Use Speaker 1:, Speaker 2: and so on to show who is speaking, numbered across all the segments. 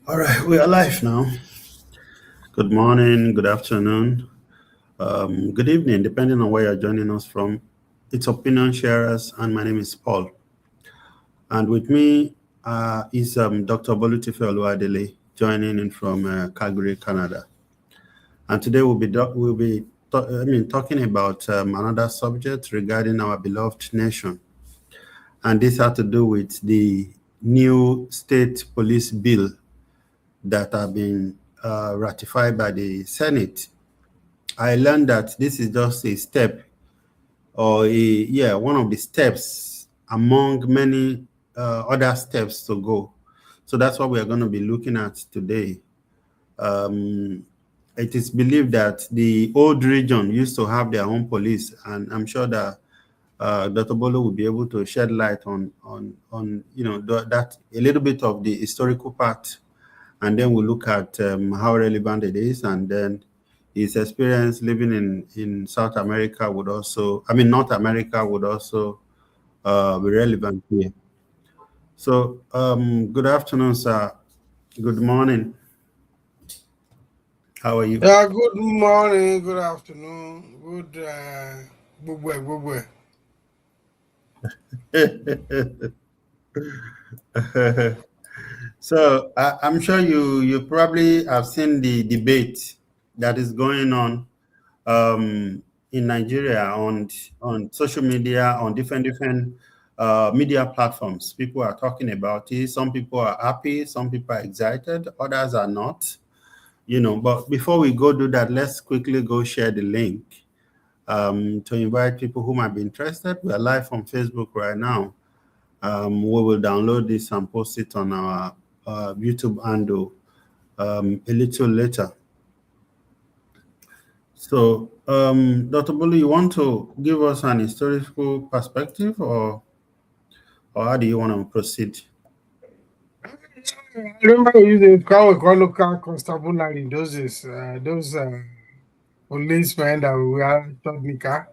Speaker 1: All right, we are live now. Good morning, good afternoon, good evening, depending on where you're joining us from. It's Opinion Sharers, and my name is Paul. And with me is Dr. Bolutife Oluwadele, joining in from Calgary, Canada. And today we'll be talking about another subject regarding our beloved nation. And this had to do with the new state police bill that have been ratified by the Senate. I learned that this is just a step one of the steps among many other steps to go. So that's what we are going to be looking at today. Um, it is believed that the old region used to have their own police, and I'm sure that Dr. Bolo will be able to shed light on that a little bit of the historical part, and then we'll look at how relevant it is, and then his experience living in South America would also, North America would also be relevant here. So, good afternoon, sir. Good morning. How are you?
Speaker 2: Yeah, good morning, good afternoon, good boy.
Speaker 1: So, I'm sure you probably have seen the debate that is going on in Nigeria on social media, on different media platforms. People are talking about it. Some people are happy, some people are excited, others are not. But before we go do that, let's quickly go share the link to invite people who might be interested. We are live on Facebook right now. We will download this and post it on our YouTube handle a little later. So, Dr. Bulu, you want to give us an historical perspective, or how do you want to proceed?
Speaker 2: I remember we used to call local constabulary in those days, those policemen that we wear technica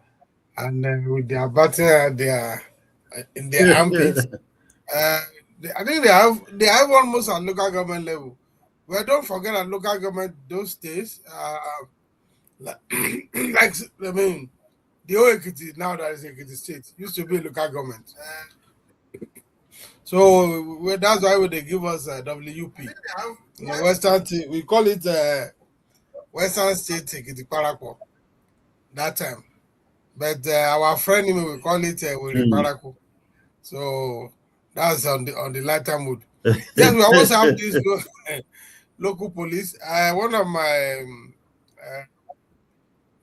Speaker 2: and with their battle in their armpits. I think they have almost at local government level. But don't forget at local government those days, like, like the whole Ekiti now that is Ekiti State used to be local government. So that's why they give us WP. Western we call it Western State Ekiti Parako that time. But our friend we call it Wiri
Speaker 1: Hmm.
Speaker 2: Parako. So that's on the lighter mood. Yes, we always have this local police. One of my uh,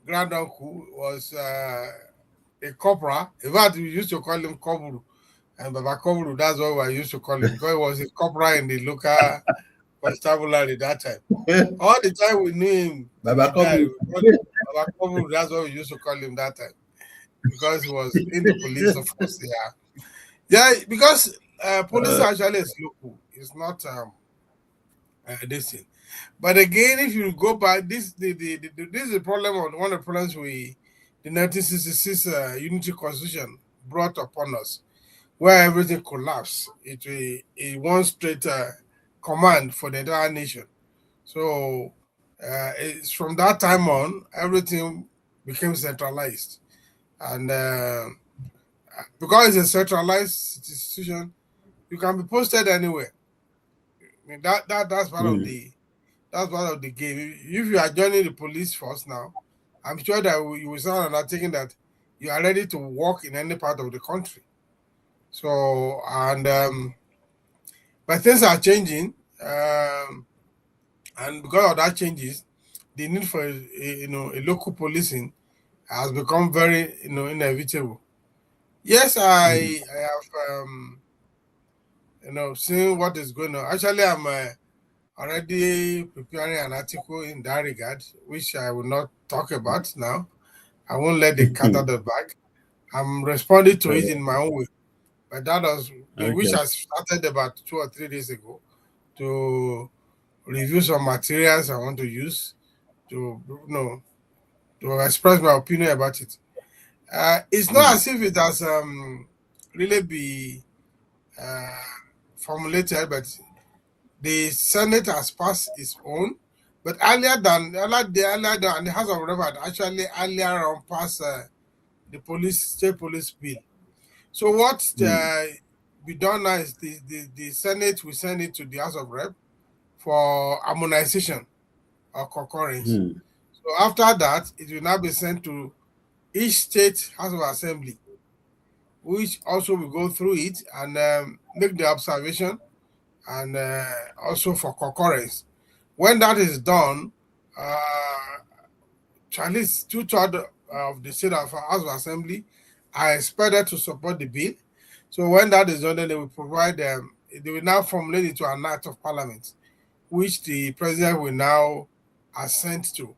Speaker 2: grand uncle was a corporal. In fact, we used to call him Koburu. And Baba Koburu, that's what we used to call him because he was a corporal in the local constabulary that time. All the time we knew him till
Speaker 1: Baba
Speaker 2: he died.
Speaker 1: Kobu.
Speaker 2: We called him Baba Koburu. That's what we used to call him that time because he was in the police, of course. Yeah, yeah. Because police
Speaker 1: Uh,
Speaker 2: actually is local. It's not this thing. But again, if you go back, this is the problem of one of the problems the 1966 Unity Constitution brought upon us, where everything collapsed. It one straight command for the entire nation. So it's from that time on, everything became centralized, and because it's a centralized institution, you can be posted anywhere. I mean, that's part of
Speaker 1: hmm.
Speaker 2: the game. If you are joining the police force now, I'm sure that you will sound not thinking that you are ready to work in any part of the country. So but things are changing, and because of that changes, the need for a local policing has become very inevitable. Yes,
Speaker 1: Hmm.
Speaker 2: I have seen what is going on. Actually, I'm already preparing an article in that regard, which I will not talk about now. I won't let the cat out of the bag. I'm responding to it in my own way, but that was which
Speaker 1: Okay.
Speaker 2: I started about 2 or 3 days ago to review some materials I want to use to to express my opinion about it. It's not
Speaker 1: Hmm.
Speaker 2: as if it has really be uh, formulated, but The Senate has passed its own, but earlier than the House of Rep had actually earlier on passed the state police bill. So what
Speaker 1: mm,
Speaker 2: be done now is the Senate will send it to the House of Rep for harmonization or concurrence.
Speaker 1: mm,
Speaker 2: So after that, it will now be sent to each state House of Assembly, which also will go through it and make the observation and also for concurrence. When that is done, at least two-thirds of the state of House of Assembly are expected to support the bill. So when that is done, then they will provide they will now formulate it to an act of parliament, which the president will now assent to.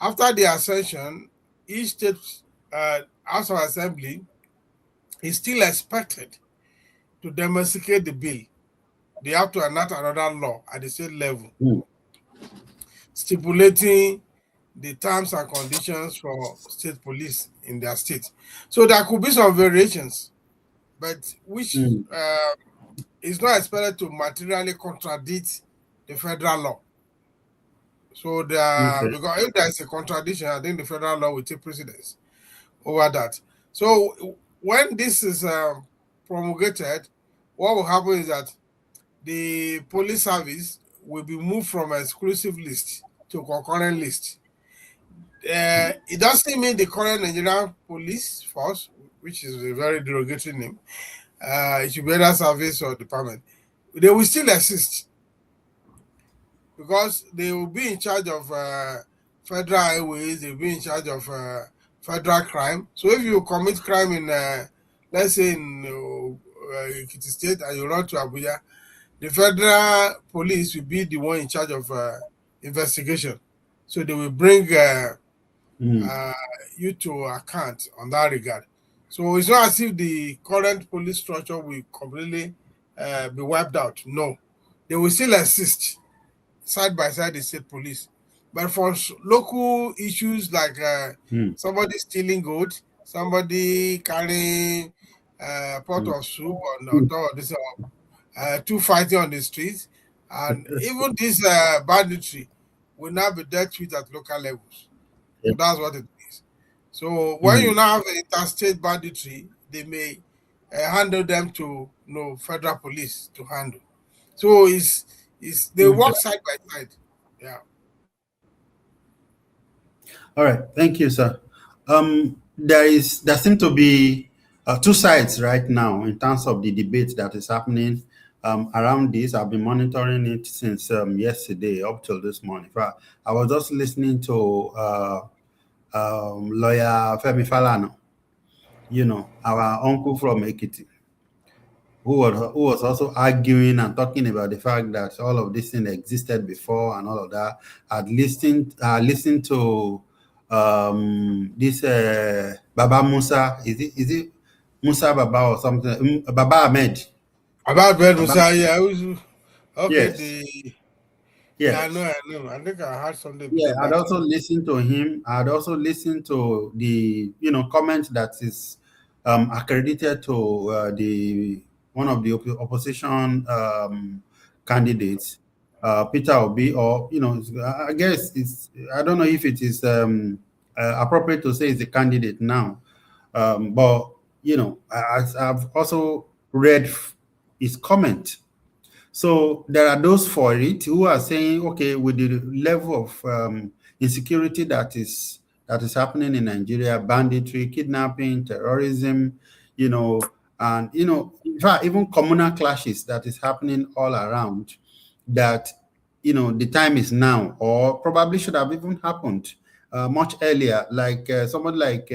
Speaker 2: After the ascension, each state House of Assembly is still expected to domesticate the bill. They have to enact another law at the state level,
Speaker 1: mm.
Speaker 2: stipulating the terms and conditions for state police in their state. So there could be some variations, but which
Speaker 1: Mm.
Speaker 2: is not expected to materially contradict the federal law. So
Speaker 1: Okay.
Speaker 2: because if there is a contradiction, I think the federal law will take precedence over that. So when this is promulgated, what will happen is that the police service will be moved from exclusive list to concurrent list. It doesn't mean the current Nigerian police force, which is a very derogatory name, it should be either service or department. They will still exist because they will be in charge of federal highways, they will be in charge of federal crime. So if you commit crime in, let's say, in Ekiti State and you run to Abuja, the federal police will be the one in charge of investigation. So they will bring
Speaker 1: Mm.
Speaker 2: uh, you to account on that regard. So it's not as if the current police structure will completely be wiped out. No, they will still exist side by side the state police. But for local issues like
Speaker 1: Mm.
Speaker 2: somebody stealing gold, somebody carrying pot
Speaker 1: Mm.
Speaker 2: of soup on top of this, two fighting on the streets, and even this banditry will now be dealt with at local levels.
Speaker 1: Yeah.
Speaker 2: So that's what it is. So when you
Speaker 1: Mm.
Speaker 2: now have interstate banditry, they may handle them to federal police to handle. So it's they
Speaker 1: Okay.
Speaker 2: work side by side. Yeah.
Speaker 1: All right. Thank you, sir. There seem to be two sides right now in terms of the debate that is happening around this. I've been monitoring it since yesterday up till this morning. In fact, I was just listening to lawyer Femi Falana, our uncle from Ekiti, who was also arguing and talking about the fact that all of this thing existed before and all of that. I'd listened to this Baba Musa. Is it Musa Baba or something? Baba Ahmed.
Speaker 2: About Bed
Speaker 1: Baba.
Speaker 2: Messiah, yeah, okay,
Speaker 1: Yes.
Speaker 2: yeah,
Speaker 1: Yes.
Speaker 2: I know. I think I heard something
Speaker 1: Yeah,
Speaker 2: day
Speaker 1: I'd
Speaker 2: back.
Speaker 1: also listened to him. I'd also listened to the comment that is accredited to the one of the opposition candidates, Peter Obi, or I guess I don't know if it is appropriate to say it's a candidate now, but I've also read his comment. So there are those for it who are saying, okay, with the level of insecurity that is happening in Nigeria, banditry, kidnapping, terrorism, you know, and in fact, even communal clashes that is happening all around, that the time is now, or probably should have even happened much earlier. Like somebody like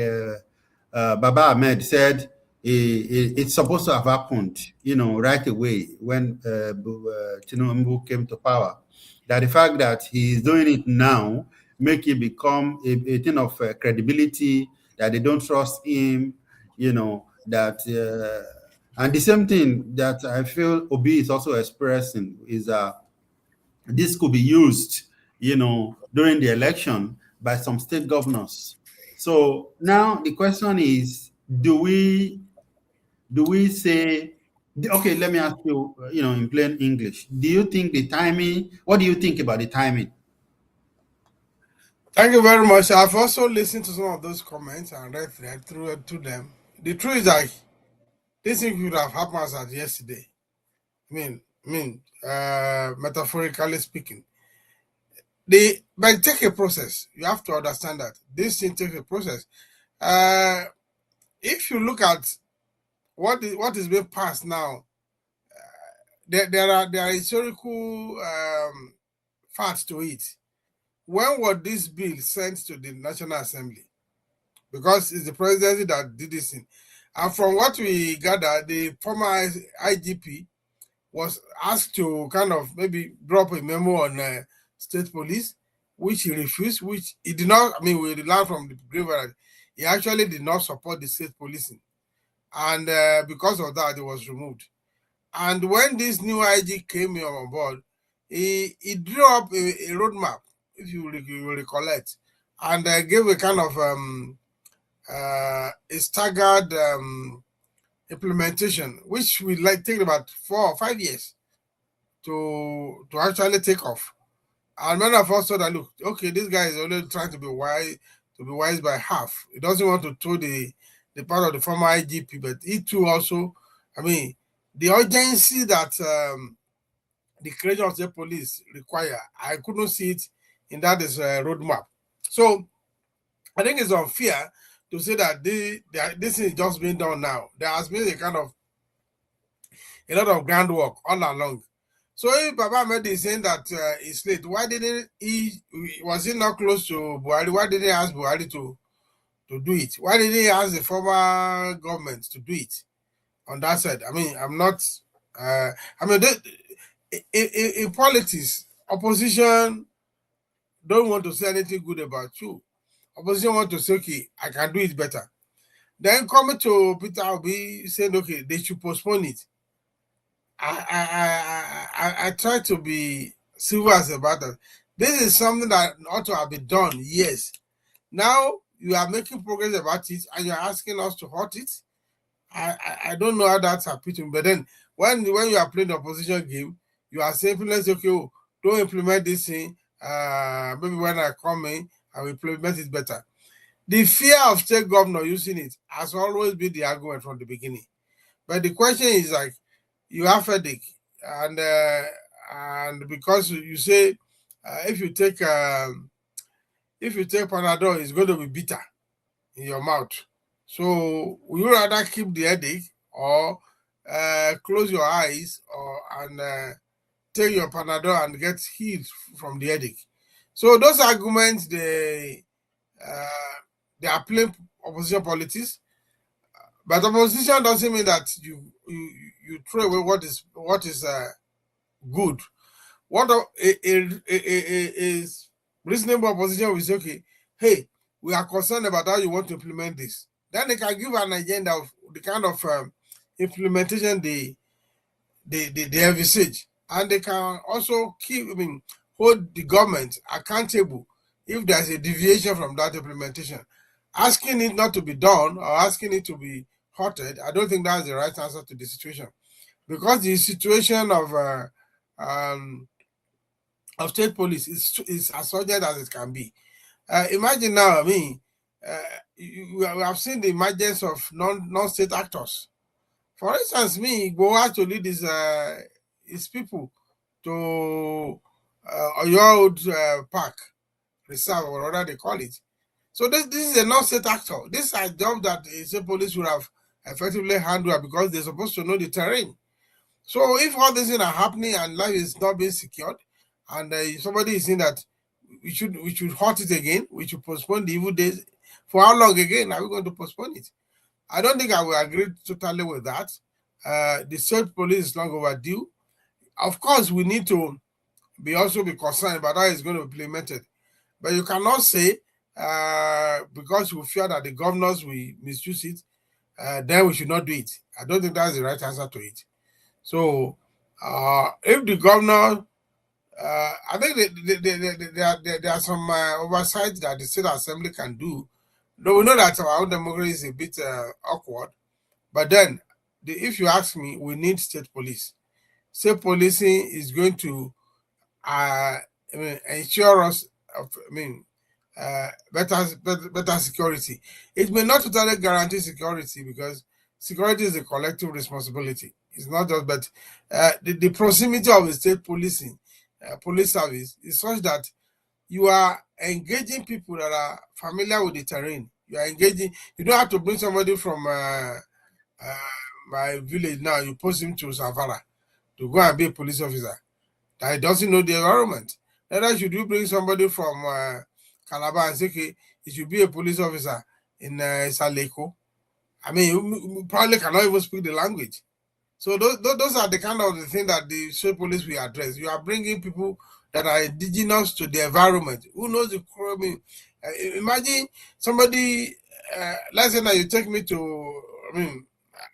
Speaker 1: Baba Ahmed said, it's supposed to have happened, right away when Tinubu came to power. That the fact that he is doing it now make it become a thing of credibility, that they don't trust him, that and the same thing that I feel Obi is also expressing is this could be used, during the election by some state governors. So now the question is, do we say? Okay, let me ask you, in plain English, do you think the timing, what do you think about the timing?
Speaker 2: Thank you very much. I've also listened to some of those comments and read through to them. The truth is that this thing could have happened as of yesterday. Metaphorically speaking, but it take a process. You have to understand that this thing takes a process. Uh, if you look at what is being passed now, there are historical facts to it. When was this bill sent to the National Assembly? Because it's the presidency that did this thing. And from what we gather, the former IGP was asked to kind of maybe drop a memo on state police, which he refused, which he did not. I mean, we learned from the grave he actually did not support the state policing. And because of that, he was removed. And when this new IG came on board, he drew up a roadmap, if you will recollect, and gave a kind of a staggered implementation, which will like take about 4 or 5 years to actually take off. And many of us thought that, look, okay, this guy is only trying to be wise by half. He doesn't want to throw the part of the former IGP, but he too also, I mean, the urgency that the creation of the police require, I couldn't see it in that is roadmap. So I think it's unfair to say that this is just being done now. There has been a lot of groundwork all along. So if Baba Ahmed is saying that he's late, why didn't he? Was he not close to Buhari? Why didn't he ask Buhari to do it? Why didn't he ask the former government to do it on that side? I mean, I'm not. I mean, in politics, opposition don't want to say anything good about you. Opposition want to say, okay, I can do it better. Then coming to Peter Obi saying, okay, they should postpone it. I try to be civil as about that. This is something that ought to have been done. Yes. Now you are making progress about it, and you're asking us to halt it. I don't know how that's happening. But then when you are playing the opposition game, you are saying, let's okay, oh, don't implement this thing. Maybe when I come in, I will implement it better. The fear of state governor using it has always been the argument from the beginning. But the question is like, you have headache, and because you say if you take Panadol, it's going to be bitter in your mouth. So would you rather keep the headache or close your eyes and take your Panadol and get healed from the headache? So those arguments they are plain opposition politics. But opposition doesn't mean that you throw away what is good. What is reasonable opposition will say, okay, hey, we are concerned about how you want to implement this. Then they can give an agenda of the kind of implementation they envisage, and they can also hold the government accountable if there's a deviation from that implementation. Asking it not to be done or asking it to be halted, I don't think that's the right answer to the situation, because the situation of state police is as urgent as it can be. Imagine now, I mean, we have seen the emergence of non-state actors. For instance, go out to lead his people to your old park reserve, or whatever they call it. So this is a non-state actor. This is a job that the state police would have effectively handled because they're supposed to know the terrain. So if all these things are happening and life is not being secured, and somebody is saying that we should halt it again, we should postpone the evil days, for how long again are we going to postpone it? I don't think I will agree totally with that. The state police is long overdue. Of course, we need to also be concerned about how it's going to be implemented. But you cannot say because we fear that the governors will misuse it, then we should not do it. I don't think that's the right answer to it. So if the governor, I think there are some oversight that the state assembly can do. Though we know that our own democracy is a bit awkward, but then if you ask me, we need state police. State policing is going to uh, ensure us of, better security. It may not totally guarantee security because security is a collective responsibility. It's not just, but the proximity of the state policing, police service is such that you are engaging people that are familiar with the terrain. You are engaging. You don't have to bring somebody from uh, my village now. You post him to Savara to go and be a police officer that doesn't know the environment. Neither should you bring somebody from Calabar and say, okay, he should be a police officer in Saleko. I mean, you probably cannot even speak the language. So those are the kind of the thing that the state police will address. You are bringing people that are indigenous to the environment. Who knows the I mean, imagine somebody. Let's say that you take me to. I mean,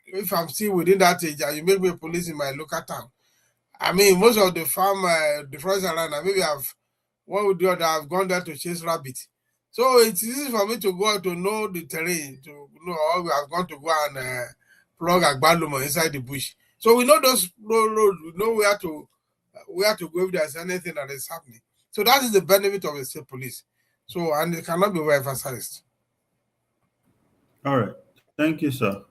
Speaker 2: if I'm still within that age, and you make me a police in my local town. I mean, most of the farm, the forest around, maybe I've one would do that. I've gone there to chase rabbit. So it's easy for me to go out to know the terrain, to know, or we have gone to go and plug a agbalumo inside the bush. So we know those roads, we know where to go if there's anything that is happening. So that is the benefit of the state police. So, and it cannot be emphasized.
Speaker 1: All right. Thank you, sir.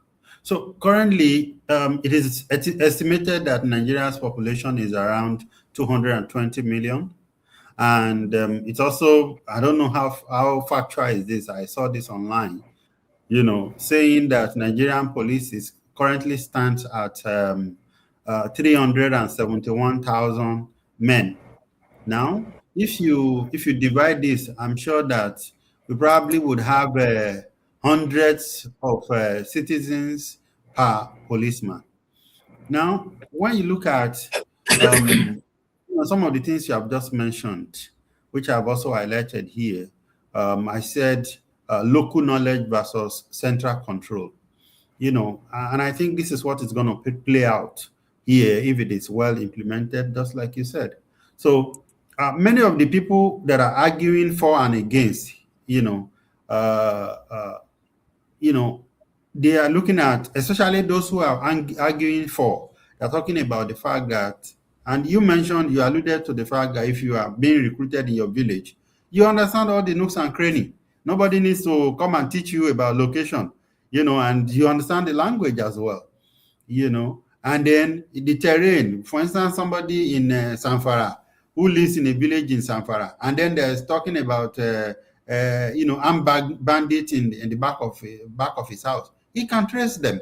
Speaker 1: So currently, it is estimated that Nigeria's population is around 220 million. And it's also, I don't know how factual is this. I saw this online, saying that Nigerian police is currently stands at 371,000 men. Now, if you divide this, I'm sure that we probably would have hundreds of citizens per policeman. Now, when you look at some of the things you have just mentioned, which I've also highlighted here, I said local knowledge versus central control. And I think this is what is going to play out here if it is well implemented, just like you said. So many of the people that are arguing for and against, uh, uh, you know, they are looking at, especially those who are arguing for, they're talking about the fact that, and you mentioned, you alluded to the fact that if you are being recruited in your village, you understand all the nooks and crannies. Nobody needs to come and teach you about location, and you understand the language as well, and then the terrain. For instance, somebody in Sanfara who lives in a village in Sanfara, and then there's talking about, armed bandits in the back of his house. He can trace them.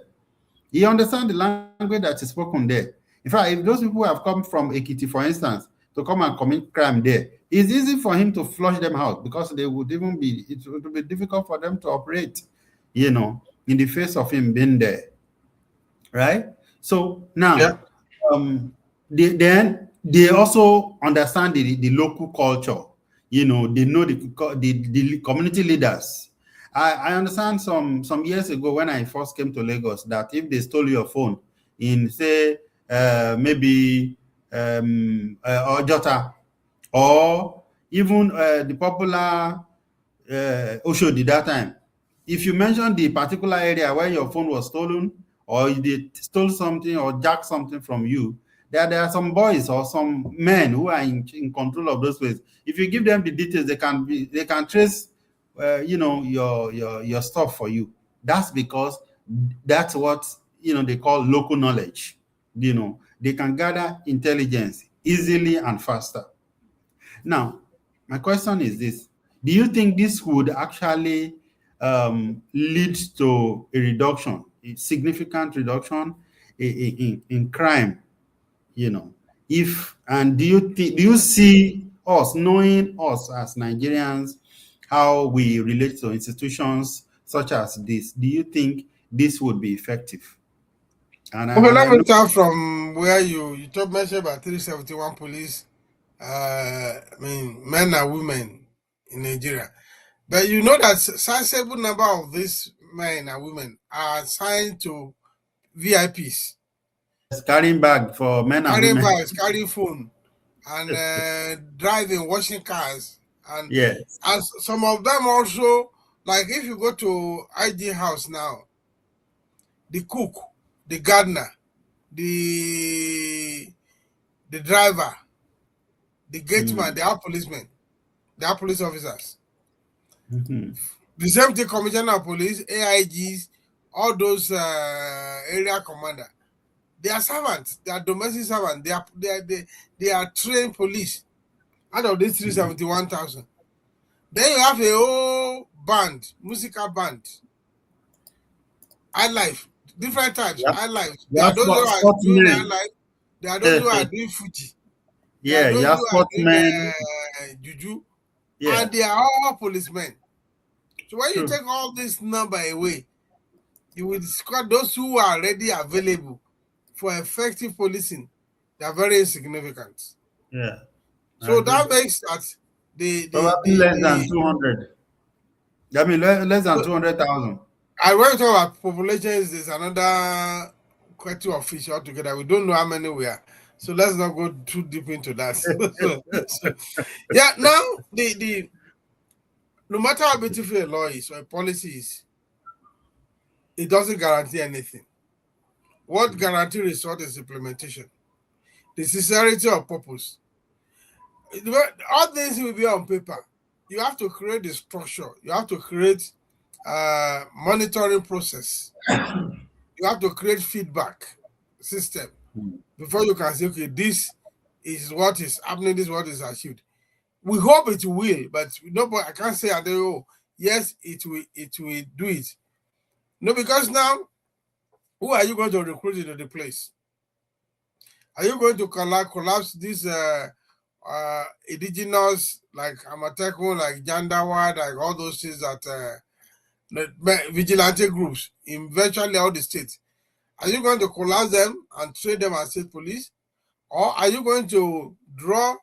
Speaker 1: He understands the language that is spoken there. In fact, if those people have come from Ekiti, for instance, to come and commit crime there, it's easy for him to flush them out because it would be difficult for them to operate, in the face of him being there. Right? So
Speaker 2: Yeah.
Speaker 1: now, then they also understand the local culture. They know the community leaders. I understand some years ago when I first came to Lagos that if they stole your phone in, say, maybe Ojota, or even the popular Oshodi that time, if you mention the particular area where your phone was stolen, or they stole something or jacked something from you, there are some boys or some men who are in control of those places. If you give them the details, they can trace your stuff for you. That's because that's what they call local knowledge. They can gather intelligence easily and faster. Now, my question is this: do you think this would actually lead to a significant reduction in crime? You know, if and do you see us, knowing us as Nigerians, how we relate to institutions such as this? Do you think this would be effective? And
Speaker 2: Okay,
Speaker 1: I
Speaker 2: let me
Speaker 1: know.
Speaker 2: start from where you talk mentioned about 371 police. Men and women in Nigeria. But you know that sizable number of these men and women are assigned to VIPs,
Speaker 1: Yes, carrying bag for men and
Speaker 2: carrying
Speaker 1: women.
Speaker 2: bags, carrying phone, and driving, washing cars, and
Speaker 1: Yes.
Speaker 2: some of them also, like if you go to ID house now, the cook. the gardener, the the driver, the gateman,
Speaker 1: Mm.
Speaker 2: they are policemen, they are police officers.
Speaker 1: Mhm.
Speaker 2: The same thing, commissioner of police, AIGs, all those area commander. They are servants. They are domestic servants. They are trained police. Out of this 371,000, then you have a whole band, musical band, high life, different types,
Speaker 1: Yep.
Speaker 2: high life.
Speaker 1: You
Speaker 2: There are
Speaker 1: have
Speaker 2: those who are doing high
Speaker 1: sportsmen.
Speaker 2: life. There are those who are doing Fuji. There are
Speaker 1: Yeah, you
Speaker 2: those
Speaker 1: have
Speaker 2: who are doing
Speaker 1: sportsmen.
Speaker 2: juju,
Speaker 1: Yeah,
Speaker 2: and they are all policemen. So when you
Speaker 1: true.
Speaker 2: take all this number away, you will discover those who are already available for effective policing. They are very insignificant.
Speaker 1: Yeah, I
Speaker 2: So
Speaker 1: agree.
Speaker 2: that makes that
Speaker 1: Probably less than 200. I mean, less than 200,000.
Speaker 2: and when we talk about populations, there's another question of fish altogether. We don't know how many we are. So let's not go too deep into that. So, yeah, now the no matter how beautiful a law is or a policy is, it doesn't guarantee anything. What guarantee result is implementation, the sincerity of purpose. All things will be on paper. You have to create the structure. You have to create monitoring process. You have to create feedback system before you can say, okay, this is what is happening, this is what is achieved. We hope it will, but nobody I can't say oh, yes, it will do it. No, because now who are you going to recruit into the place? Are you going to collapse these indigenous like Amatekun, like Jandawa, like all those things that vigilante groups in virtually all the states? Are you going to collapse them and train them as state police? Or are you going to draw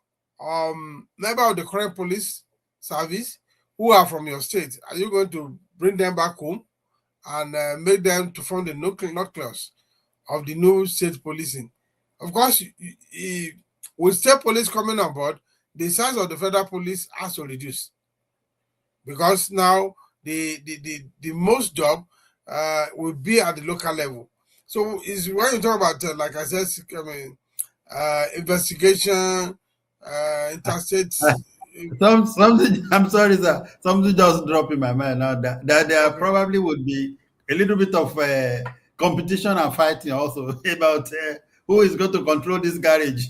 Speaker 2: member of the current police service who are from your state? Are you going to bring them back home and make them to form the nucleus of the new state policing? Of course, with state police coming on board, the size of the federal police has to reduce because now the most job will be at the local level. So is when you talk about like I said, I mean, investigation, interstate.
Speaker 1: Something. I'm sorry, sir. Something just dropped in my mind now that there
Speaker 2: Okay.
Speaker 1: probably would be a little bit of competition and fighting also about who is going to control this garage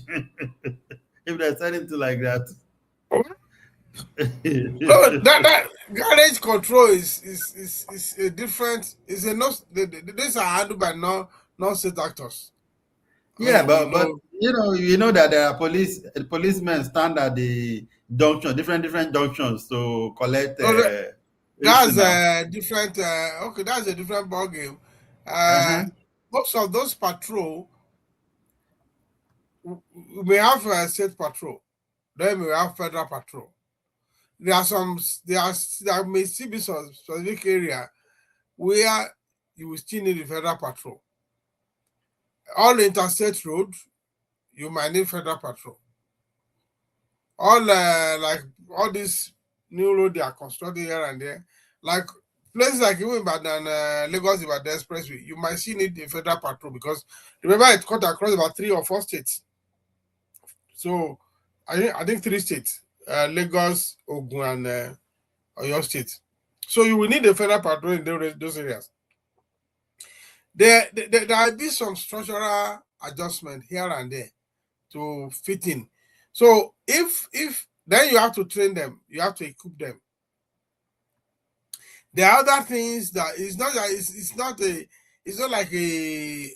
Speaker 1: if there's anything like that.
Speaker 2: No, that garage control is a different. Is a no. These are handled by non-state actors. I
Speaker 1: Yeah,
Speaker 2: mean, we
Speaker 1: but
Speaker 2: know.
Speaker 1: you know that there are policemen stand at the junction, different junctions to collect
Speaker 2: No,
Speaker 1: everything
Speaker 2: that's
Speaker 1: now.
Speaker 2: a different. Okay, that's a different ball game. Uh,
Speaker 1: Uh-huh.
Speaker 2: Most of those patrol, we may have a state patrol, then we have federal patrol. There are some. There may still be some specific area where you will still need the federal patrol. All interstate road, you might need federal patrol. All like all these new road they are constructing here and there, like places like even Ibadan, Lagos Ibadan Expressway, you might still need the federal patrol because remember it cut across about 3 or 4 states. So I think 3 states, Lagos, Ogun, and Oyo State. So you will need a federal patrol in those areas. There will be some structural adjustment here and there to fit in. So if then you have to train them, you have to equip them. There are other things that it's not that it's not like a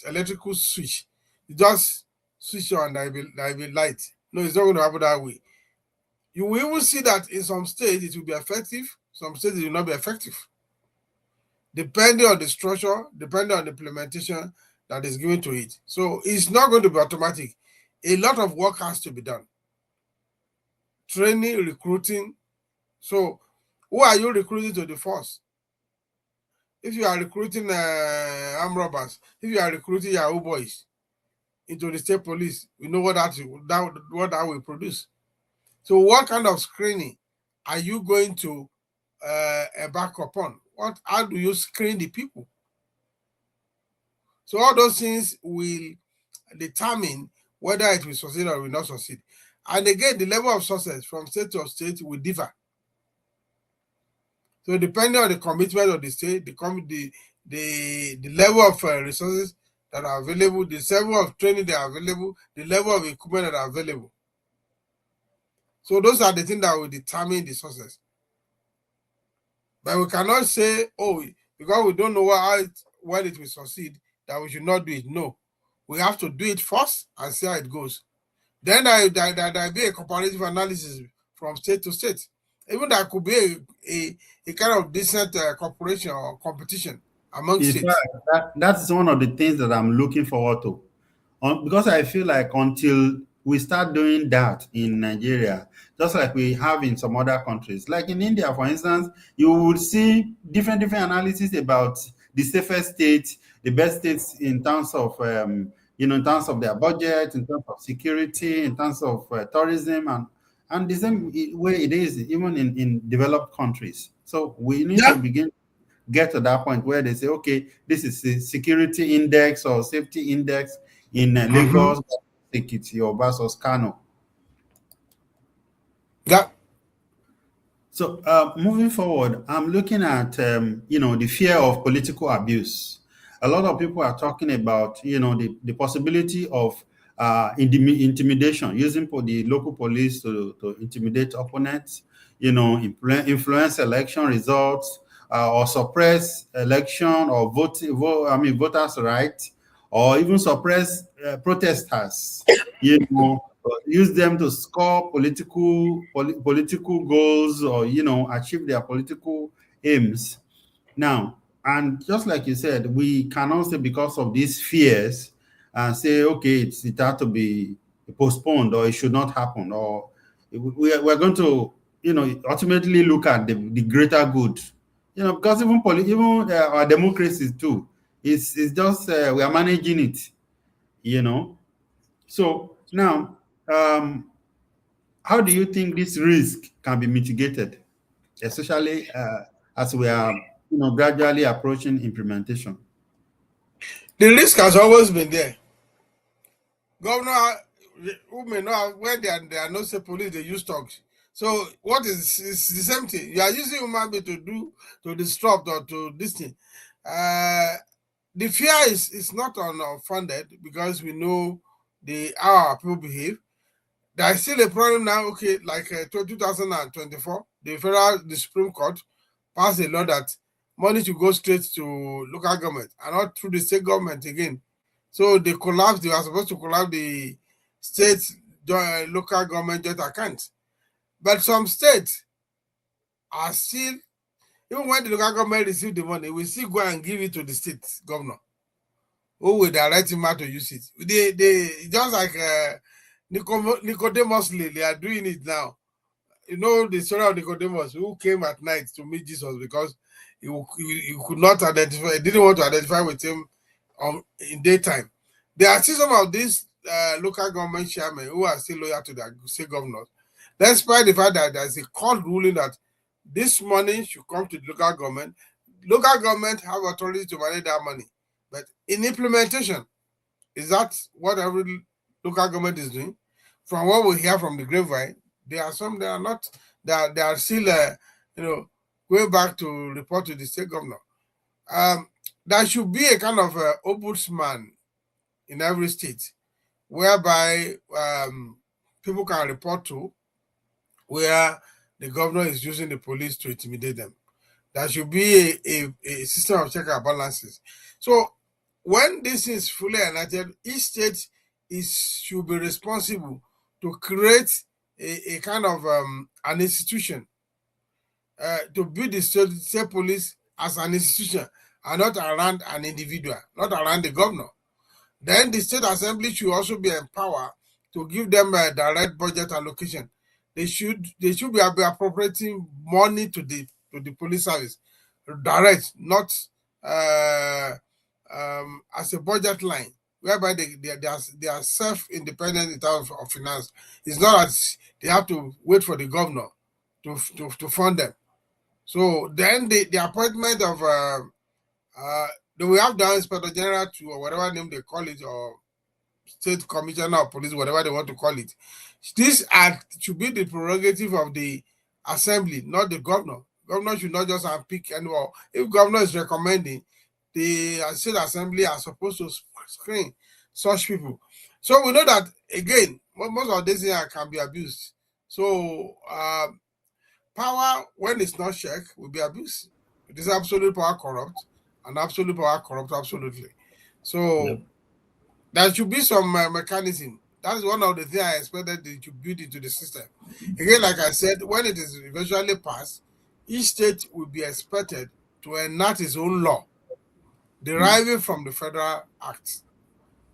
Speaker 2: electrical switch. You just switch on there will be light. No, it's not going to happen that way. You will even see that in some states it will be effective, some states it will not be effective, depending on the structure, depending on the implementation that is given to it. So it's not going to be automatic. A lot of work has to be done. Training, recruiting. So who are you recruiting to the force? If you are recruiting armed robbers, if you are recruiting Yahoo boys into the state police, we know what that will produce. So what kind of screening are you going to embark upon? How do you screen the people? So all those things will determine whether it will succeed or will not succeed. And again, the level of success from state to state will differ. So depending on the commitment of the state, the level of resources that are available, the level of training that are available, the level of equipment that are available. So those are the things that will determine the success. But we cannot say, oh, because we don't know when it will succeed, that we should not do it. No, we have to do it first and see how it goes. Then there be a comparative analysis from state to state. Even there could be a kind of decent cooperation or competition among
Speaker 1: In fact,
Speaker 2: states.
Speaker 1: that's one of the things that I'm looking forward to. Because I feel like until we start doing that in Nigeria, just like we have in some other countries, like in India, for instance, you will see different analysis about the safest states, the best states in terms of in terms of their budget, in terms of security, in terms of tourism, and the same way it is even in developed countries. So we need to
Speaker 2: Yeah.
Speaker 1: begin get to that point where they say, okay, this is the security index or safety index in
Speaker 2: Mm-hmm.
Speaker 1: Lagos, Ekiti, or versus Kano.
Speaker 2: Yeah.
Speaker 1: So moving forward, I'm looking at the fear of political abuse. A lot of people are talking about the possibility of intimidation, using the local police to intimidate opponents, influence election results, or suppress election or voters' rights, or even suppress protesters. Use them to score political goals, or achieve their political aims. Now, and just like you said, we cannot say because of these fears and say, okay, it had to be postponed, or it should not happen, or we're going to ultimately look at the greater good, because even our democracy too, it's just we are managing it, you know so now, how do you think this risk can be mitigated, especially as we are, gradually approaching implementation?
Speaker 2: The risk has always been there. Governor, who may not have, when they are not say police, they use thugs. So what is it's the same thing? You are using human being to disrupt or to this thing. Uh, the fear is not unfounded because we know how our people behave. There is still a problem now. Okay, like 2024, the Supreme Court passed a law that money should go straight to local government and not through the state government again. So they collapsed. They were supposed to collapse the state local government joint accounts, but some states are still, even when the local government receive the money, we still go and give it to the state governor who will direct him how to use it. They just like Nicodemus, they are doing it now. You know the story of Nicodemus who came at night to meet Jesus because he could not identify, he didn't want to identify with him in daytime. There are still some of these local government chairmen who are still loyal to their state governors, despite the fact that there's a court ruling that this money should come to the local government. Local government have authority to manage that money, but in implementation, is that what every local government is doing? From what we hear from the grapevine, there are some that are not, that they are still, going back to report to the state governor. There should be a kind of ombudsman in every state, whereby people can report to, where the governor is using the police to intimidate them. There should be a system of check and balances. So when this is fully enacted, each state should be responsible to create a kind of an institution to build the state police as an institution and not around an individual, not around the governor. Then the state assembly should also be empowered to give them a direct budget allocation. They should be appropriating money to the police service, direct, not uh, as a budget line, whereby they are self-independent in terms of finance. It's not as they have to wait for the governor to fund them. So then the appointment of They will have the inspector general to, or whatever name they call it, or state commissioner of police, whatever they want to call it. This act should be the prerogative of the assembly, not the governor. Governor should not just unpick anyone. If governor is recommending, the state assembly are supposed to screen such people. So we know that again, most of these things can be abused. So power, when it's not checked, will be abused. It is absolute power corrupt, and absolute power corrupt absolutely.
Speaker 1: Yeah.
Speaker 2: So there should be some mechanism. That's one of the things I expected they should build into the system. Again, like I said, when it is eventually passed, each state will be expected to enact its own law deriving from the federal act.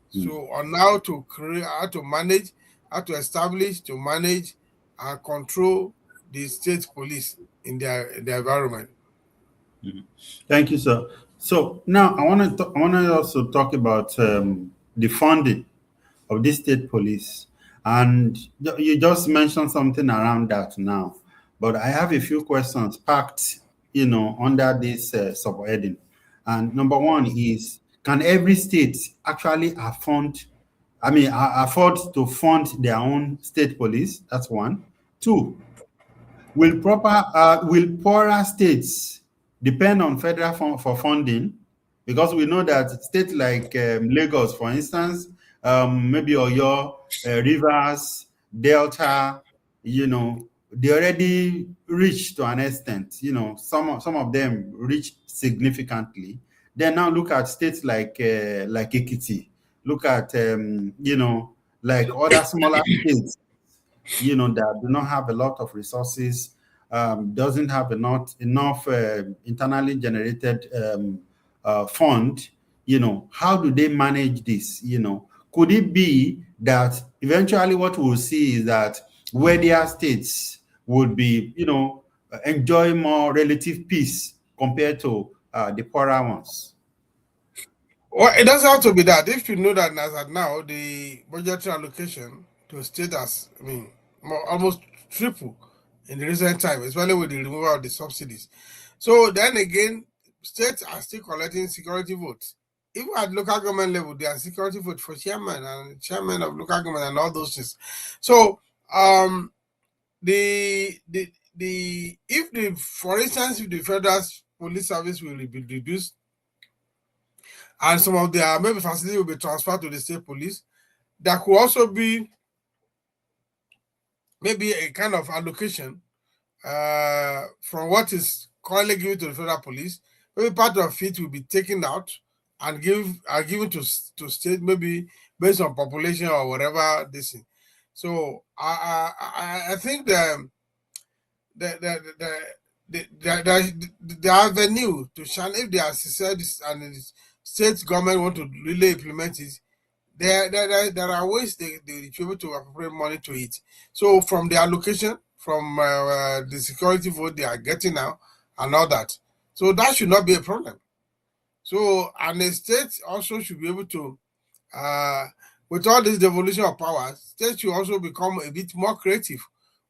Speaker 2: So on how to create, how to manage, how to establish, to manage, and control the state police in their environment.
Speaker 1: Thank you, sir. So now I want to also talk about the funding of the state police, and you just mentioned something around that now. But I have a few questions packed, under this subheading. And number one is, can every state actually afford? I mean, afford to fund their own state police? That's one. Two, will poorer states depend on federal for funding? Because we know that states like Lagos, for instance, maybe Oyo, Rivers, Delta, they already reach to an extent. Some of them reach significantly. Then now look at states like Ekiti. Look at like other smaller states, that do not have a lot of resources, doesn't have enough internally generated fund. How do they manage this? Could it be that eventually what we'll see is that wealthier states would be, enjoy more relative peace compared to the poorer ones?
Speaker 2: Well, it doesn't have to be that. If you know that as at now, the budgetary allocation to state has, I mean, almost triple in the recent time, especially with the removal of the subsidies. So then again, states are still collecting security votes. Even at local government level, there are security votes for chairman and chairman of local government and all those things. So the if the for instance, if the federal police service will be reduced and some of their maybe facility will be transferred to the state police, there could also be maybe a kind of allocation from what is currently given to the federal police. Maybe part of it will be taken out and given to state, maybe based on population or whatever this is. So I think the avenue to shine, if they are sincere and the state government want to really implement it, there are ways they be able to appropriate money to it. So from the allocation, from the security vote they are getting now, and all that. So that should not be a problem. So and the state also should be able to, with all this devolution of power, states should also become a bit more creative,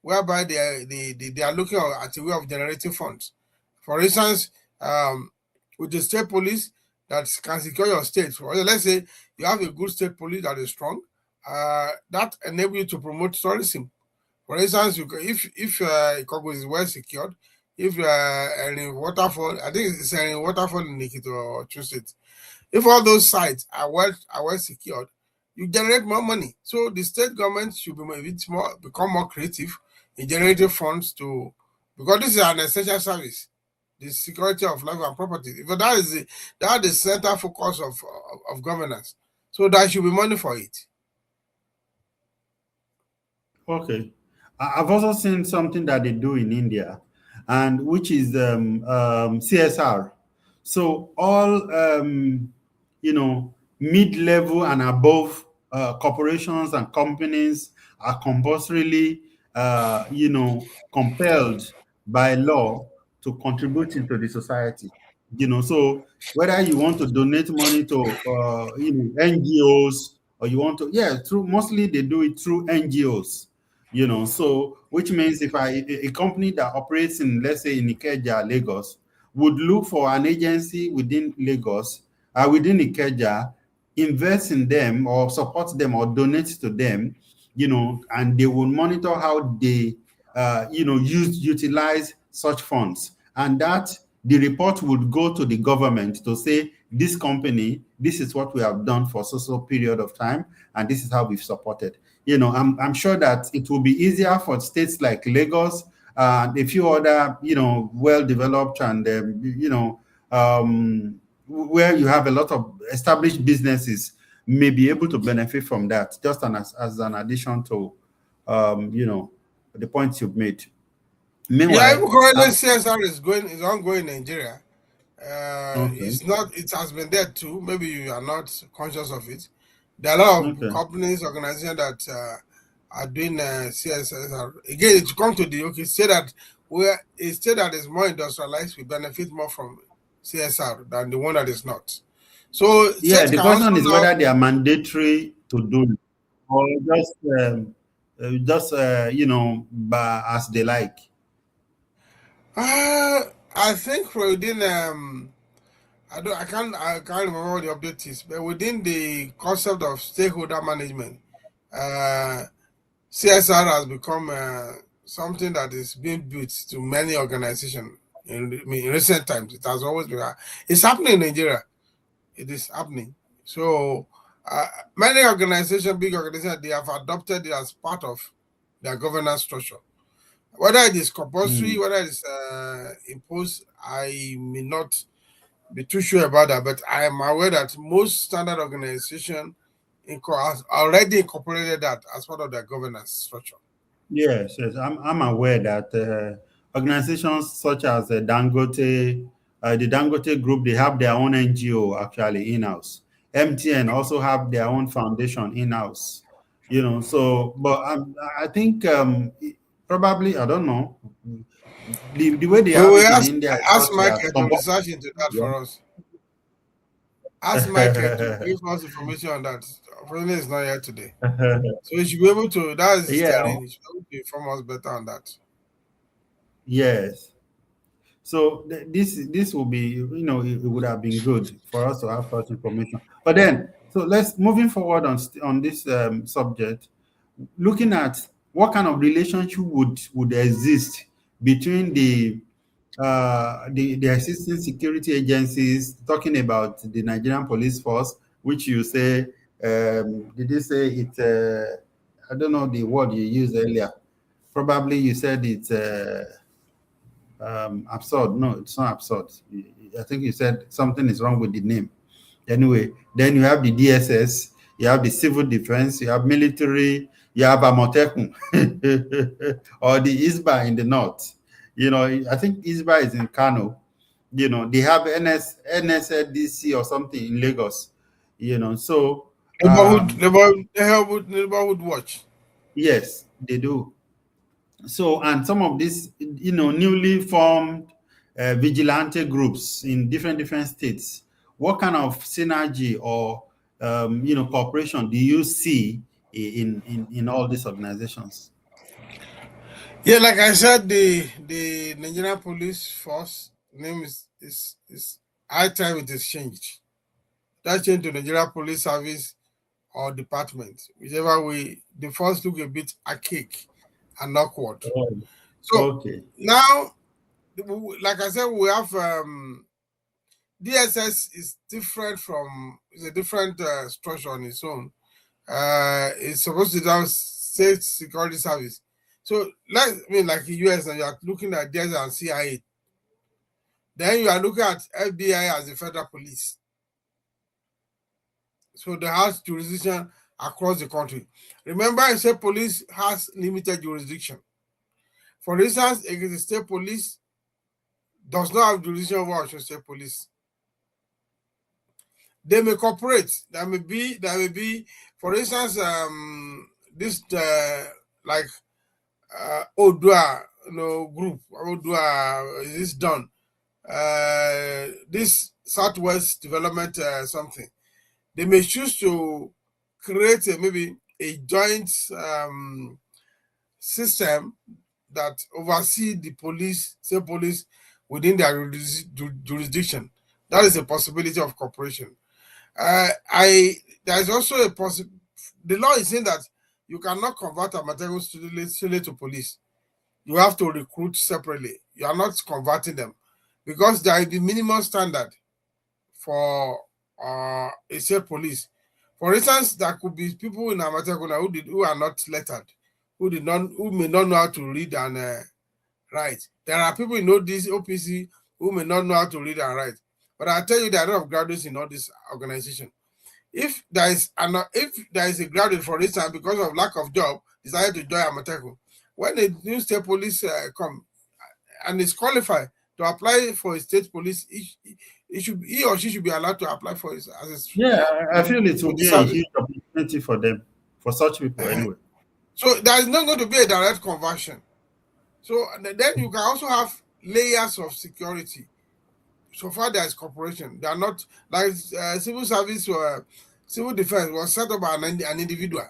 Speaker 2: whereby they are looking at a way of generating funds. For instance, with the state police that can secure your state. So let's say you have a good state police that is strong, that enable you to promote tourism. For instance, if Ikogo is well secured, if any waterfall, I think it's any waterfall in Nikito or State. If all those sites are well secured, you generate more money. So the state government should be a bit more become more creative in generating funds to, because this is an essential service, the security of life and property. But that is the center focus of governance. So there should be money for it.
Speaker 1: Okay. I've also seen something that they do in India, and which is CSR. So all mid-level and above corporations and companies are compulsorily compelled by law to contribute into the society. So whether you want to donate money to NGOs, or you want to, yeah, through, mostly they do it through NGOs. So which means if a company that operates in, let's say, in Ikeja, Lagos, would look for an agency within Lagos within Ikeja, invest in them or support them or donate to them, and they will monitor how they, utilize such funds. And that the report would go to the government to say, this company, this is what we have done for so period of time, and this is how we've supported. I'm sure that it will be easier for states like Lagos and a few other, well-developed and, where you have a lot of established businesses may be able to benefit from that, just as an addition to, the points you've made.
Speaker 2: Yeah, even
Speaker 1: Meanwhile,
Speaker 2: currently CSR is ongoing in Nigeria.
Speaker 1: okay,
Speaker 2: It's not. It has been there too. Maybe you are not conscious of it. There are a lot of
Speaker 1: okay,
Speaker 2: companies, organizations that are doing CSR. Again, it come to the say that where a state that is more industrialized will benefit more from CSR than the one that is not. So
Speaker 1: yeah.
Speaker 2: states
Speaker 1: The
Speaker 2: can also
Speaker 1: question is
Speaker 2: now.
Speaker 1: whether they are mandatory to do it or just as they like.
Speaker 2: I think within I can't remember what the update is, but within the concept of stakeholder management, uh, CSR has become something that is being built to many organizations in recent times. It has always been. It's happening in Nigeria. It is happening. So uh, many organizations, big organizations, they have adopted it as part of their governance structure. Whether it is compulsory,
Speaker 1: Hmm.
Speaker 2: whether it is imposed, I may not be too sure about that, but I am aware that most standard organization has already incorporated that as part of their governance structure.
Speaker 1: Yes, yes, I'm aware that organizations such as the Dangote Group, they have their own NGO actually in-house. MTN also have their own foundation in-house. So, but I think probably, I don't know, the way they
Speaker 2: We
Speaker 1: have
Speaker 2: will
Speaker 1: it in
Speaker 2: ask,
Speaker 1: India is
Speaker 2: ask
Speaker 1: such that
Speaker 2: Michael to research into that for us. Ask Michael to give us information on that. Apparently, is not here today. So he should be able to, that is his
Speaker 1: yeah,
Speaker 2: terrain. He should be able to inform us better on that.
Speaker 1: yes. So this will be, it would have been good for us to have such information. But then, so let's moving forward on this subject, looking at what kind of relationship would exist between the existing security agencies, talking about the Nigerian police force, which you say, did you say it? I don't know the word you used earlier. Probably you said it's. Absurd. No, it's not absurd. I think you said something is wrong with the name. Anyway, then you have the DSS, you have the civil defense, you have military, you have Amotekun, or the ISBA in the north. I think ISBA is in Kano. They have NSLDC or something in Lagos. So
Speaker 2: Neighborhood watch.
Speaker 1: yes, they do. So, and some of these, newly formed vigilante groups in different states, what kind of synergy or cooperation do you see in all these organizations?
Speaker 2: Yeah, like I said, the Nigerian police force name is high time it is changed. That changed to Nigeria Police Service or department, whichever way. The first look a bit archaic and awkward.
Speaker 1: Oh,
Speaker 2: So
Speaker 1: okay.
Speaker 2: now, like I said, we have DSS is different from, it's a different structure on its own. It's supposed to have state security service. So like the US, and you are looking at DSS and CIA. Then you are looking at FBI as the federal police. So they have jurisdiction across the country. Remember, I said police has limited jurisdiction. For instance, if the state police does not have jurisdiction over Osun State Police, they may cooperate. There may be, for instance, this like Odua, group. Odua is this done? This Southwest Development something. They may choose to create maybe a joint system that oversee the police, say police, within their jurisdiction. That is a possibility of cooperation. I There's also a possible. The law is saying that you cannot convert Amateku students to police. You have to recruit separately. You are not converting them because there is the minimum standard for a state police. For instance, there could be people in Amateku who are not lettered, who may not know how to read and write. There are people in this OPC who may not know how to read and write. But I tell you, there are a lot of graduates in all this organization. If there is a graduate, for instance, because of lack of job, decided to join Amateku, when a new state police come and is qualified to apply for a state police, he or she should be allowed to apply for his as
Speaker 1: Yeah, I
Speaker 2: a,
Speaker 1: feel it will
Speaker 2: for the
Speaker 1: be a
Speaker 2: service.
Speaker 1: huge opportunity for them, for such people
Speaker 2: Uh-huh.
Speaker 1: anyway.
Speaker 2: So there is not going to be a direct conversion. So then you can also have layers of security. So far, there is cooperation. They are not like civil service or civil defense was set up by an individual.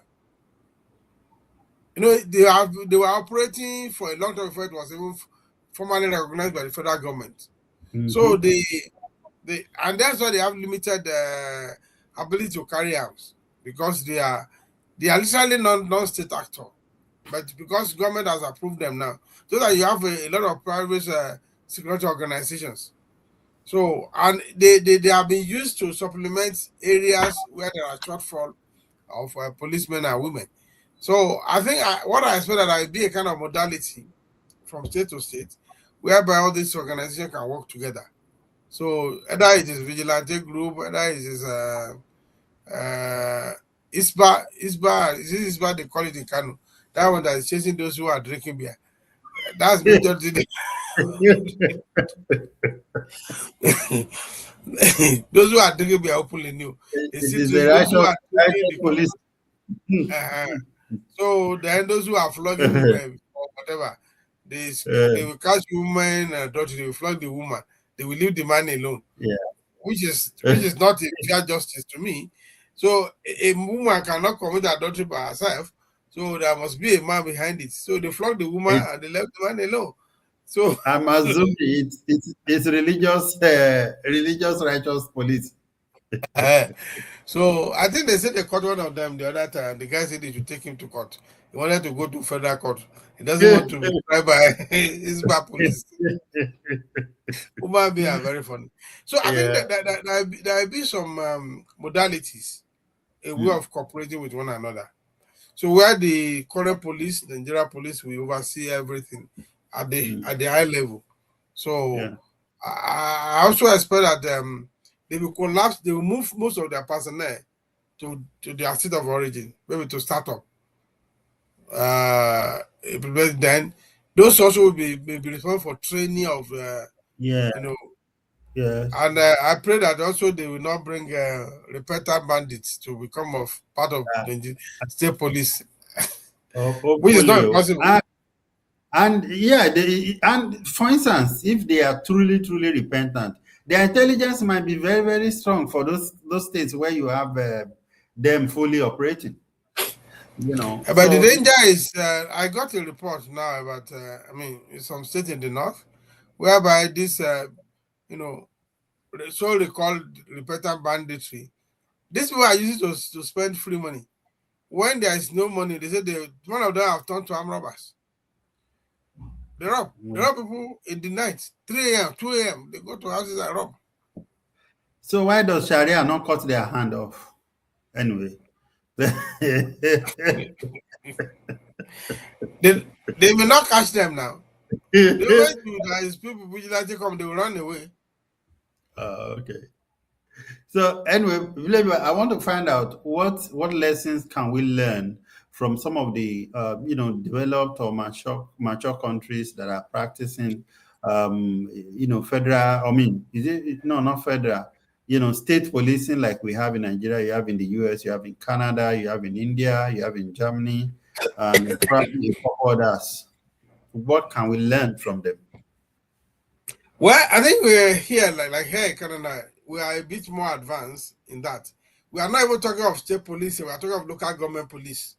Speaker 2: They were operating for a long time before it was even formally recognized by the federal government. So
Speaker 1: Hmm.
Speaker 2: they and that's why they have limited ability to carry arms because they are literally non-state actor, but because government has approved them now, so that you have a lot of private security organizations. So and they have been used to supplement areas where there are shortfall of policemen and women. So I think what I expect that there will be a kind of modality from state to state, whereby all these organizations can work together. So either it is vigilante group, either it is uh, is it ISBA they call it in Kano. That one that is chasing those who are drinking beer. That's majority. Those who are drinking beer openly new. They
Speaker 1: It
Speaker 2: see
Speaker 1: is a
Speaker 2: those who
Speaker 1: righteous,
Speaker 2: are drinking
Speaker 1: righteous
Speaker 2: the
Speaker 1: police.
Speaker 2: uh, so then those who are flogging women or whatever, they
Speaker 1: Uh,
Speaker 2: will catch woman and daughter, they will flog the woman, they will leave the man alone,
Speaker 1: yeah.
Speaker 2: which is not a fair justice to me. So a woman cannot commit adultery by herself. So there must be a man behind it. So they flog the woman
Speaker 1: It,
Speaker 2: and they left the man alone. So
Speaker 1: I'm assuming it's religious righteous police.
Speaker 2: uh, so I think they said they caught one of them the other time. The guy said they should take him to court. He wanted to go to federal court. He doesn't want to be tried by his bad police. Human beings are very funny. So I think
Speaker 1: Yeah.
Speaker 2: that there will be some modalities, a way
Speaker 1: Mm,
Speaker 2: of cooperating with one another. So where the current police, the Nigeria police, will oversee everything
Speaker 1: mm,
Speaker 2: at the high level. So
Speaker 1: yeah.
Speaker 2: I also expect that they will collapse, they will move most of their personnel to their state of origin, maybe to start up. Then those also will be responsible for training of
Speaker 1: Yeah.
Speaker 2: you know.
Speaker 1: Yes.
Speaker 2: And I pray that also they will not bring repentant bandits to become of part of
Speaker 1: Uh,
Speaker 2: the state police, which is
Speaker 1: hopefully.
Speaker 2: not possible.
Speaker 1: And yeah, and for instance, if they are truly repentant, their intelligence might be very strong for those states where you have them fully operating.
Speaker 2: But the
Speaker 1: So
Speaker 2: danger is, I got a report now about, I mean, in some state in the north, whereby this, you know, so-called repentant banditry, these people are using to spend free money. When there is no money, they say one of them have turned to armed robbers. They rob people in the night, 3 a.m., 2 a.m. They go to houses and rob.
Speaker 1: so why does Sharia not cut their hand off anyway?
Speaker 2: They may not catch them now. The way there is people vigilante come, they will run away.
Speaker 1: Okay. So anyway, Valeria, I want to find out what lessons can we learn from some of the developed or mature countries that are practicing federal. I mean, is it no not federal? State policing like we have in Nigeria, you have in the US, you have in Canada, you have in India, you have in Germany, and probably a couple others. What can we learn from them?
Speaker 2: Well, I think we're here, like here in Canada, we are a bit more advanced in that. We are not even talking of state police, we are talking of local government police.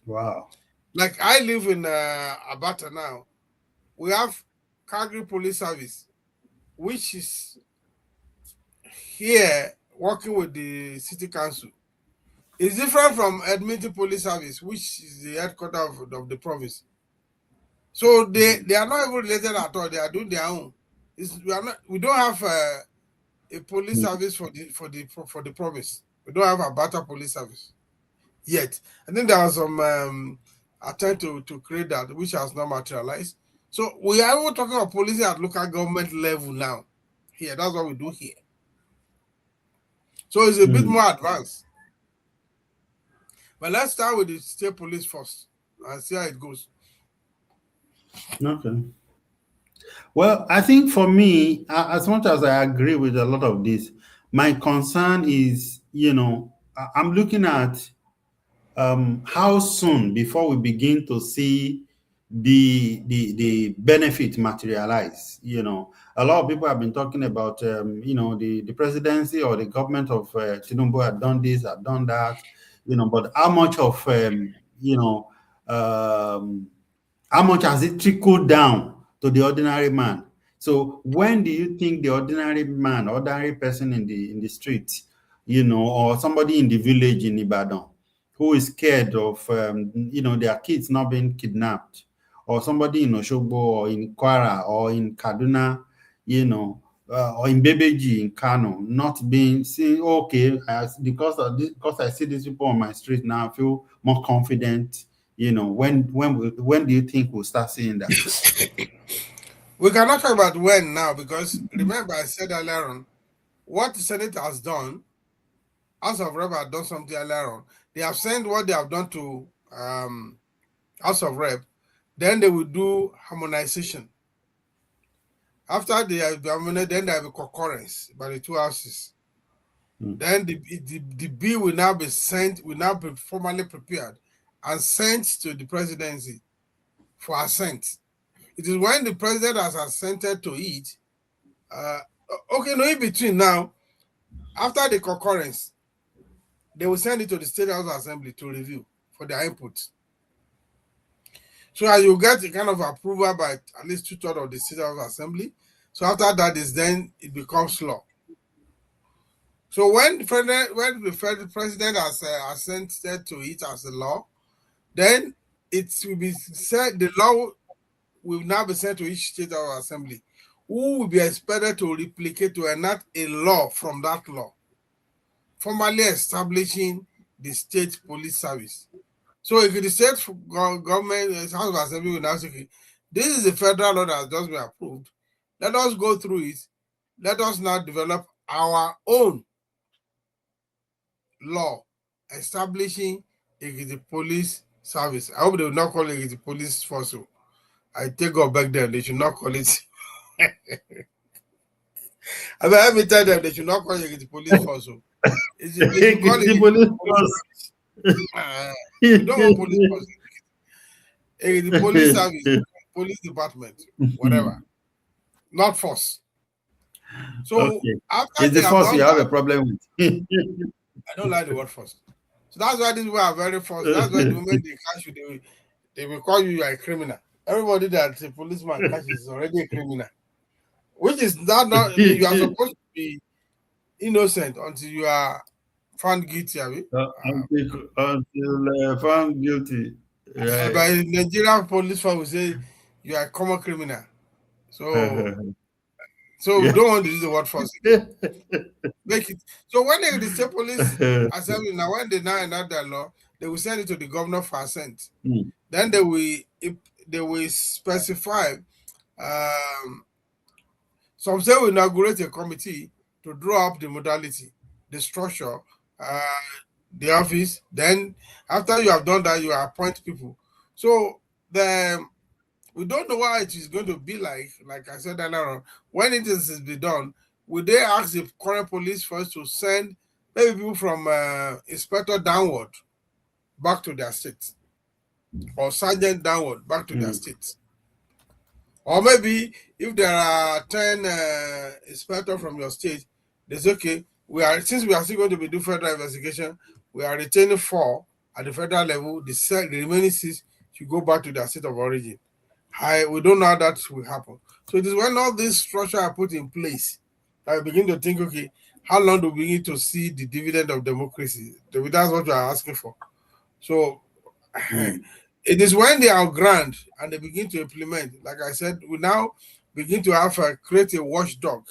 Speaker 1: Wow.
Speaker 2: Like I live in Abata now. We have Calgary Police Service, which is here working with the city council. It's different from Edmonton Police Service, which is the headquarters of the province. So they are not even related at all. They are doing their own. We don't have a police service for the province. We don't have a better police service yet. I think there was some attempt to create that, which has not materialized. So we are even talking about policing at local government level now. Here, that's what we do here. So it's a bit more advanced. But let's start with the state police first and see how it goes.
Speaker 1: Okay. Well, I think for me, as much as I agree with a lot of this, my concern is, I'm looking at how soon before we begin to see the benefit materialize. A lot of people have been talking about the presidency or the government of Tinubu had done this, had done that, but how much of how much has it trickled down to the ordinary man? So when do you think the ordinary man, ordinary person in the street, or somebody in the village in Ibadan who is scared of their kids not being kidnapped, or somebody in Oshogbo or in Kwara or in Kaduna, or in Bebeji in Kano, not being seen, okay, because I see these people on my street now, I feel more confident. When do you think we'll start seeing that?
Speaker 2: We cannot talk about when now because remember I said earlier on what the Senate has done. House of Rep have done something earlier on. They have sent what they have done to House of Rep. Then they will do harmonization. After they have harmonized, then there will be concurrence by the two houses. Then the bill will now be sent, will now be formally prepared and sent to the presidency for assent. It is when the president has assented to it. In between now, after the concurrence, they will send it to the State House Assembly to review for their input. So as you get a kind of approval by at least 2/3 of the State House Assembly. So after that is then it becomes law. So when the president has assented to it as a law, then it will be said the law will now be sent to each State House Assembly, who will be expected to replicate to enact a law from that law, formally establishing the state police service. So if the state government House of Assembly will now say, this is the federal law that has just been approved. Let us go through it. Let us now develop our own law establishing the police service. I hope they will not call it the police force. I take up back then. They should not call it. I mean, every tell them they should not call it the police force. They should call it the police force. We don't want police force. The police service, police department, whatever. Not force. So after
Speaker 1: it's the force you have a problem with.
Speaker 2: I don't like the word force. So that's why these people are very forced. That's why the moment they catch you, they will call you a criminal. Everybody that a policeman catches is already a criminal. Which is not you are supposed to be innocent until you are found guilty.
Speaker 1: Until found guilty. Right.
Speaker 2: By Nigerian police force will say you are a common criminal. So we don't want to use the word force. Make it. So when the state police assembly now, when they now enact that law, they will send it to the governor for assent. Then they will specify. Some say we inaugurate a committee to draw up the modality, the structure, the office. Then after you have done that, you appoint people. So we don't know what it is going to be like I said earlier on. When it is be done, will they ask the current police first to send maybe people from inspector downward back to their state, or sergeant downward back to their state? Or maybe if there are 10 inspectors from your state, they say, okay, since we are still going to be doing federal investigation, we are retaining 4 at the federal level. The remaining 6 should go back to their state of origin. We don't know how that will happen. So it is when all these structures are put in place that we begin to think, okay, how long do we need to see the dividend of democracy? That's what we are asking for. So
Speaker 1: Mm.
Speaker 2: it is when they are grand and they begin to implement, like I said, we now begin to have create a watchdog,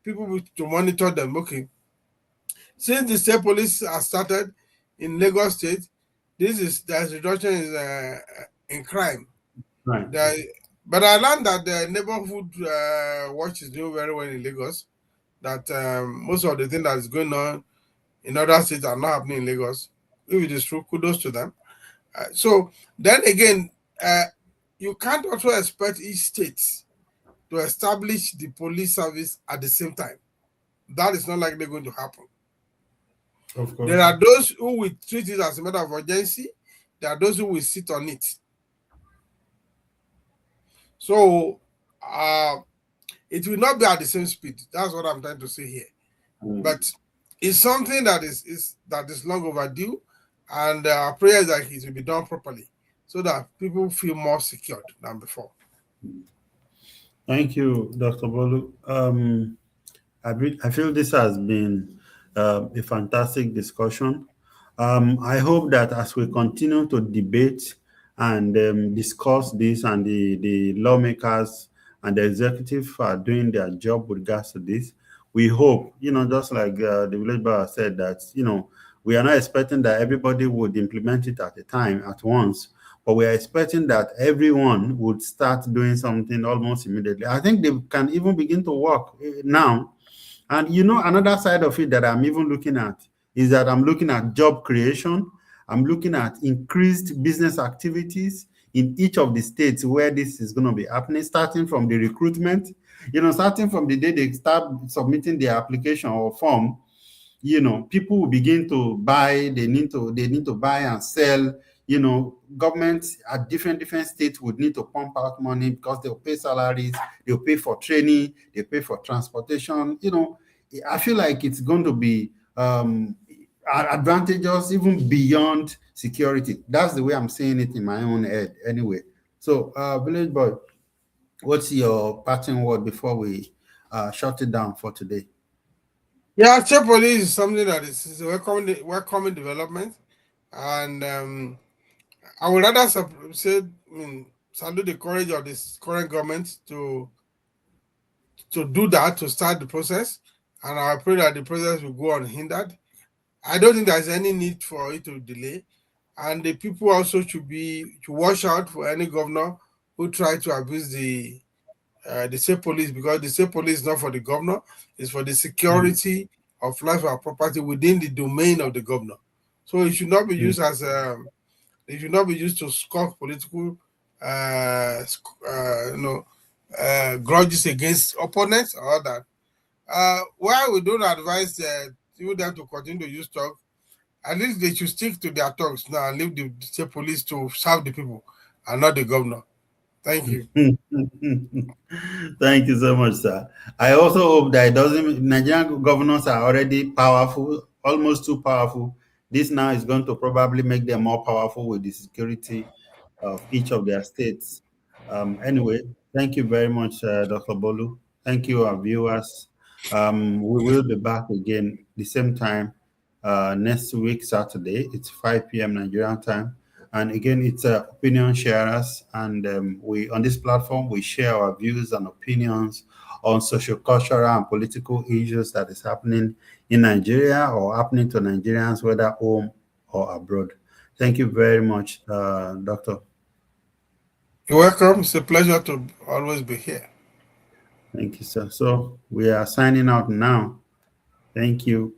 Speaker 2: people to monitor them. Okay, since the state police has started in Lagos State, there's reduction in crime.
Speaker 1: Right.
Speaker 2: There, but I learned that the neighborhood watch is doing very well in Lagos. That most of the things that is going on in other states are not happening in Lagos. If it is true, kudos to them. So then again, uh, you can't also expect each state to establish the police service at the same time. That is not likely going to happen.
Speaker 1: Of
Speaker 2: There
Speaker 1: course.
Speaker 2: are those who will treat it as a matter of urgency. There are those who will sit on it. So it will not be at the same speed. That's what I'm trying to say here.
Speaker 1: Mm.
Speaker 2: But it's something that is long overdue, and our prayer is that it will be done properly, so that people feel more secured than before.
Speaker 1: Thank you, Dr. Bolu. I feel this has been a fantastic discussion. I hope that as we continue to debate and discuss this, and the lawmakers and the executive are doing their job with regards to this, we hope, just like the village bar said, that, we are not expecting that everybody would implement it at a time, at once, but we are expecting that everyone would start doing something almost immediately. I think they can even begin to work now. And another side of it that I'm even looking at is that I'm looking at job creation. I'm looking at increased business activities in each of the states where this is going to be happening, starting from the recruitment, starting from the day they start submitting their application or form. People will begin to buy. They need to buy and sell. Governments at different states would need to pump out money because they'll pay salaries, they'll pay for training, they pay for transportation. I feel like it's going to be advantageous even beyond security. That's the way I'm seeing it in my own head anyway. So village boy, what's your parting word before we shut it down for today?
Speaker 2: Yeah, state police is something that is a welcoming development, and I would rather say, salute the courage of this current government to do that, to start the process, and I pray that the process will go unhindered. I don't think there's any need for it to delay, and the people also should watch out for any governor who try to abuse the state police, because the state police is not for the governor; it's for the
Speaker 1: Mm,
Speaker 2: security of life and property within the domain of the governor. So it should not be
Speaker 1: mm,
Speaker 2: used as it should not be used to skulk political you know grudges against opponents or that. While we don't advise them to continue to use talk, at least they should stick to their talks now and leave the state police to serve the people and not the governor. Thank you.
Speaker 1: Thank you so much, sir. I also hope that it doesn't. Nigerian governors are already powerful, almost too powerful. This now is going to probably make them more powerful with the security of each of their states. Anyway, thank you very much, Dr. Bolu. Thank you, our viewers. We will be back again the same time next week, Saturday. It's 5 p.m. Nigerian time. And again, it's opinion sharers, and we on this platform we share our views and opinions on social, cultural, and political issues that is happening in Nigeria or happening to Nigerians, whether home or abroad. Thank you very much, Doctor.
Speaker 2: You're welcome. It's a pleasure to always be here.
Speaker 1: Thank you, sir. So we are signing out now. Thank you.